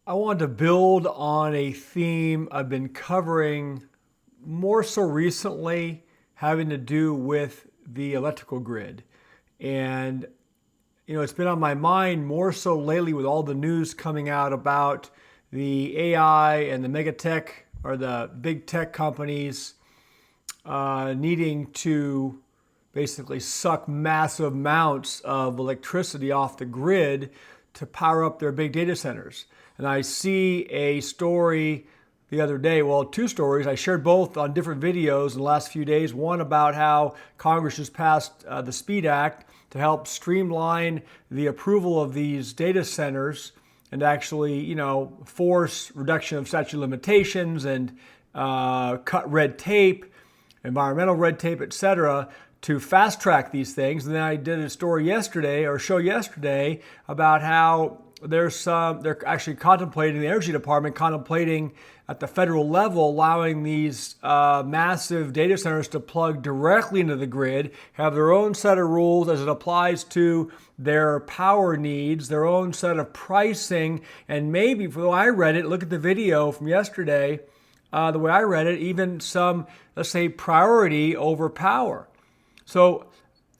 I wanted to build on a theme I've been covering more so recently, having to do with the electrical grid. And, it's been on my mind more so lately with all the news coming out about the AI and the mega tech or the big tech companies needing to basically suck massive amounts of electricity off the grid to power up their big data centers. And I see a story the other day, well, two stories. I shared both on different videos in the last few days. One about how Congress just passed the SPEED Act to help streamline the approval of these data centers and actually, force reduction of statute of limitations and cut red tape, environmental red tape, etc., to fast track these things. And then I did a story yesterday, or show yesterday, about how they're actually contemplating, the Energy Department contemplating at the federal level allowing these massive data centers to plug directly into the grid, have their own set of rules as it applies to their power needs, their own set of pricing, and maybe, for the way I read it, look at the video from yesterday, the way I read it, even some, let's say, priority over power. So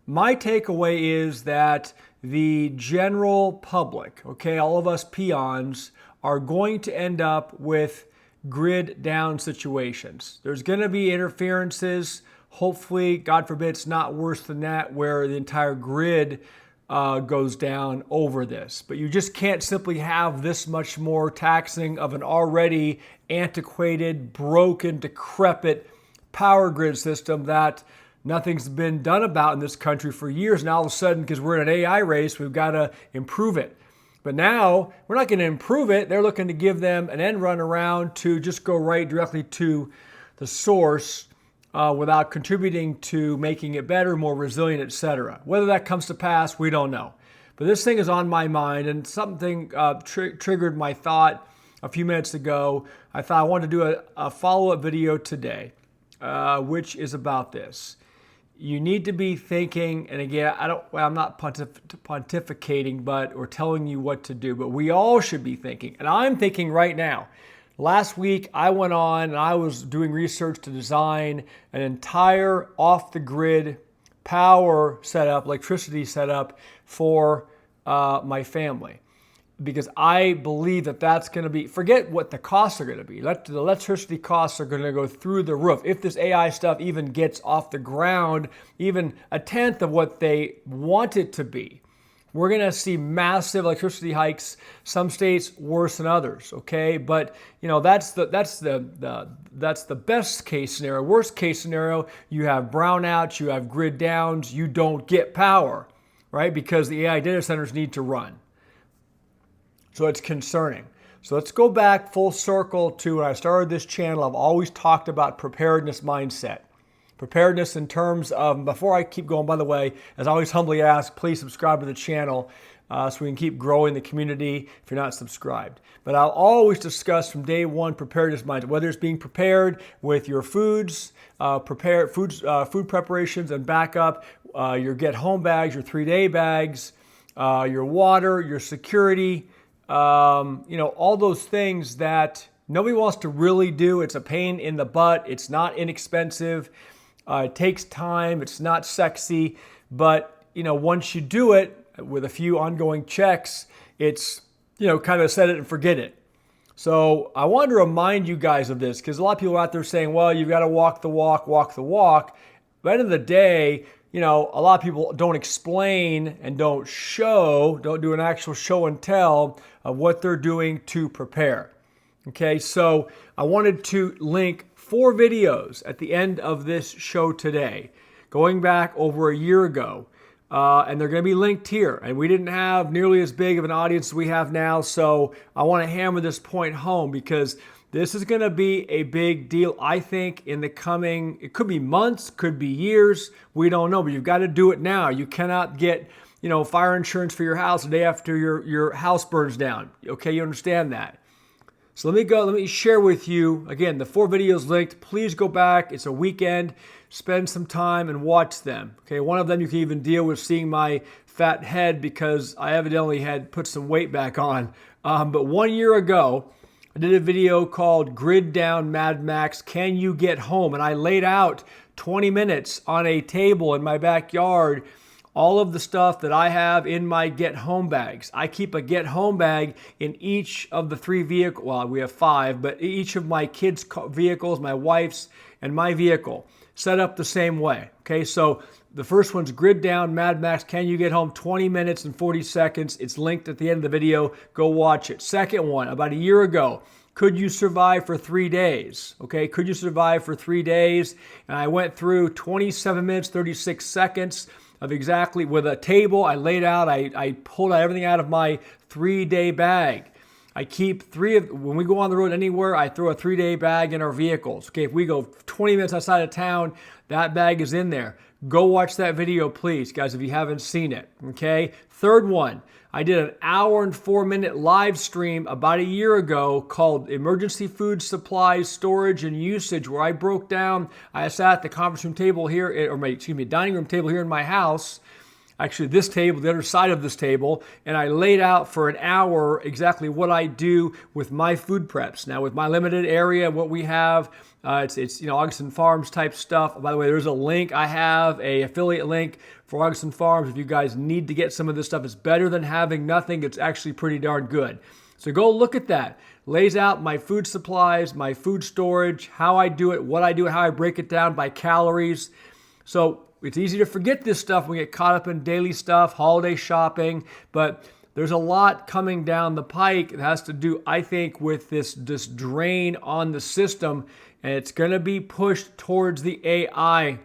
my takeaway is that the general public, all of us peons, are going to end up with grid down situations. There's going to be interferences. Hopefully, God forbid, it's not worse than that, where the entire grid goes down over this. But you just can't simply have this much more taxing of an already antiquated, broken, decrepit power grid system that nothing's been done about in this country for years. Now all of a sudden, because we're in an AI race, we've got to improve it. But now we're not going to improve it. They're looking to give them an end run around to just go right directly to the source without contributing to making it better, more resilient, etc. Whether that comes to pass, we don't know. But this thing is on my mind, and something triggered my thought a few minutes ago. I thought I wanted to do a follow-up video today, which is about this. You need to be thinking, and again, I'm not pontificating, or telling you what to do, but we all should be thinking. And I'm thinking right now. Last week, I went on and I was doing research to design an entire off-the-grid power setup, electricity setup for my family. Because I believe that that's going to be, forget what the costs are going to be. The electricity costs are going to go through the roof. If this AI stuff even gets off the ground, even a tenth of what they want it to be, we're going to see massive electricity hikes. Some states worse than others. But that's the best case scenario. Worst case scenario, you have brownouts, you have grid downs, you don't get power, right? Because the AI data centers need to run. So it's concerning. So let's go back full circle to when I started this channel. I've always talked about preparedness mindset. Preparedness in terms of, before I keep going, by the way, as I always humbly ask, please subscribe to the channel so we can keep growing the community if you're not subscribed. But I'll always discuss from day one preparedness mindset, whether it's being prepared with your foods, food preparations and backup, your get home bags, your 3-day bags, your water, your security, all those things that nobody wants to really do. It's a pain in the butt. It's not inexpensive. It takes time. It's not sexy. But, once you do it with a few ongoing checks, it's, kind of set it and forget it. So I wanted to remind you guys of this because a lot of people are out there saying, well, you've got to walk the walk, walk the walk. But at the end of the day, a lot of people don't explain and don't do an actual show and tell of what they're doing to prepare. So I wanted to link 4 videos at the end of this show today, going back over a year ago. And they're going to be linked here. And we didn't have nearly as big of an audience as we have now. So I want to hammer this point home because this is going to be a big deal, I think, in the coming, it could be months, could be years. We don't know, but you've got to do it now. You cannot get, fire insurance for your house the day after your house burns down. You understand that. So let me share with you, again, the 4 videos linked. Please go back. It's a weekend. Spend some time and watch them. One of them you can even deal with seeing my fat head because I evidently had put some weight back on. But 1 year ago, I did a video called Grid Down Mad Max, Can You Get Home? And I laid out 20 minutes on a table in my backyard all of the stuff that I have in my get home bags. I keep a get home bag in each of the 3 vehicles. Well, we have 5, but each of my kids' vehicles, my wife's and my vehicle, set up the same way. Okay, so the first one's Grid Down Mad Max, Can You Get Home? 20 minutes and 40 seconds. It's linked at the end of the video. Go watch it. Second one, about a year ago, Could You Survive for 3 days? Okay, could you survive for 3 days? And I went through 27 minutes, 36 seconds of exactly with a table. I laid out, I pulled out everything out of my 3-day bag. I keep when we go on the road anywhere, I throw a 3-day bag in our vehicles. Okay, if we go 20 minutes outside of town, that bag is in there. Go watch that video, please, guys, if you haven't seen it. Okay, third one, I did an 1 and 4 minute live stream about a year ago called Emergency Food Supplies Storage and Usage, where I broke down, I sat at the conference room table here, dining room table here in my house, actually this table, the other side of this table, and I laid out for an hour exactly what I do with my food preps. Now with my limited area, what we have, it's Augustin Farms type stuff. By the way, there's a link. I have a affiliate link for Augustin Farms. If you guys need to get some of this stuff, it's better than having nothing. It's actually pretty darn good. So go look at that. Lays out my food supplies, my food storage, how I do it, what I do, how I break it down by calories. So it's easy to forget this stuff when we get caught up in daily stuff, holiday shopping, but there's a lot coming down the pike that has to do, I think, with this drain on the system, and it's going to be pushed towards the AI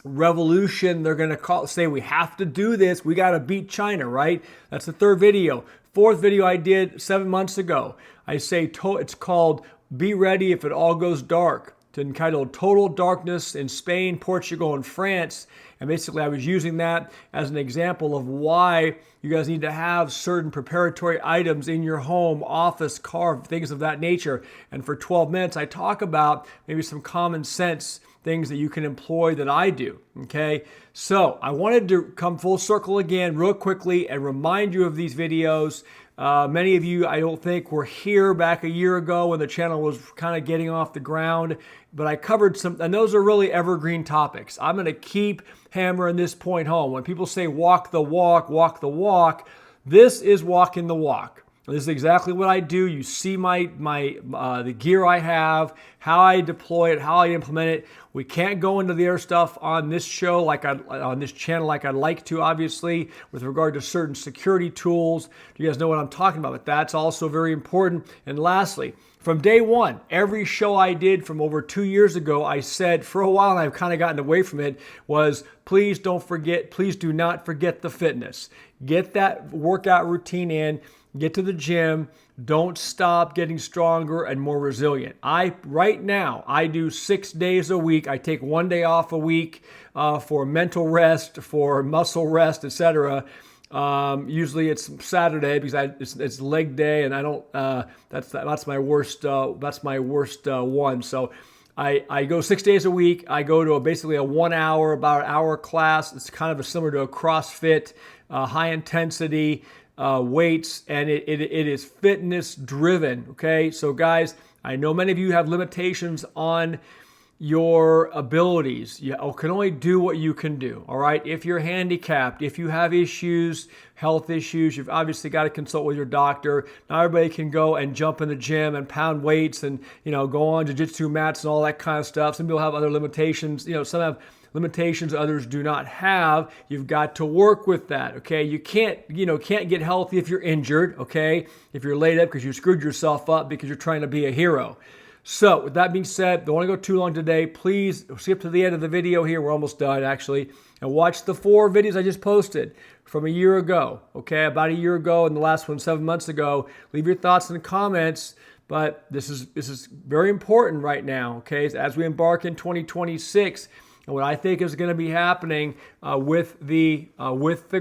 revolution. They're going to say we have to do this. We got to beat China, right? That's the third video. Fourth video I did 7 months ago. I say it's called Be Ready If It All Goes Dark. It's entitled Total Darkness in Spain, Portugal, and France. And basically I was using that as an example of why you guys need to have certain preparatory items in your home, office, car, things of that nature. And for 12 minutes, I talk about maybe some common sense things that you can employ that I do, okay? So I wanted to come full circle again real quickly and remind you of these videos. Many of you, I don't think, were here back a year ago when the channel was kind of getting off the ground, but I covered some, and those are really evergreen topics. I'm going to keep hammering this point home. When people say walk the walk, this is walking the walk. This is exactly what I do. You see the gear I have, how I deploy it, how I implement it. We can't go into the other stuff on this show, on this channel, like I'd like to, obviously, with regard to certain security tools. You guys know what I'm talking about, but that's also very important. And lastly, from day one, every show I did from over 2 years ago, I said for a while, and I've kind of gotten away from it, was please do not forget the fitness. Get that workout routine in. Get to the gym. Don't stop getting stronger and more resilient. Right now, I do 6 days a week. I take 1 day off a week for mental rest, for muscle rest, etc. Usually it's Saturday because it's leg day, and I don't. That's my worst. That's my worst one. So I go 6 days a week. I go to basically a 1 hour, about an hour class. It's kind of similar to a CrossFit, high intensity. Weights, and it is fitness driven. Okay, so guys, I know many of you have limitations on your abilities. You can only do what you can do. All right, if you're handicapped, if you have issues, health issues, you've obviously got to consult with your doctor. Not everybody can go and jump in the gym and pound weights and go on jiu-jitsu mats and all that kind of stuff. Some people have other limitations. Some have limitations others do not have. You've got to work with that, okay? You can't get healthy if you're injured, okay? If you're laid up because you screwed yourself up because you're trying to be a hero. So with that being said, don't want to go too long today. Please skip to the end of the video here. We're almost done, actually. And watch the 4 videos I just posted from a year ago, okay? About a year ago, and the last one 7 months ago. Leave your thoughts in the comments. But this is very important right now, okay? As we embark in 2026, and what I think is going to be happening with the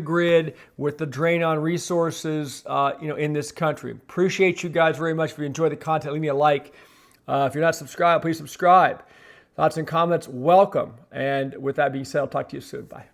grid, with the drain on resources, in this country. Appreciate you guys very much. If you enjoy the content, leave me a like. If you're not subscribed, please subscribe. Thoughts and comments, welcome. And with that being said, I'll talk to you soon. Bye.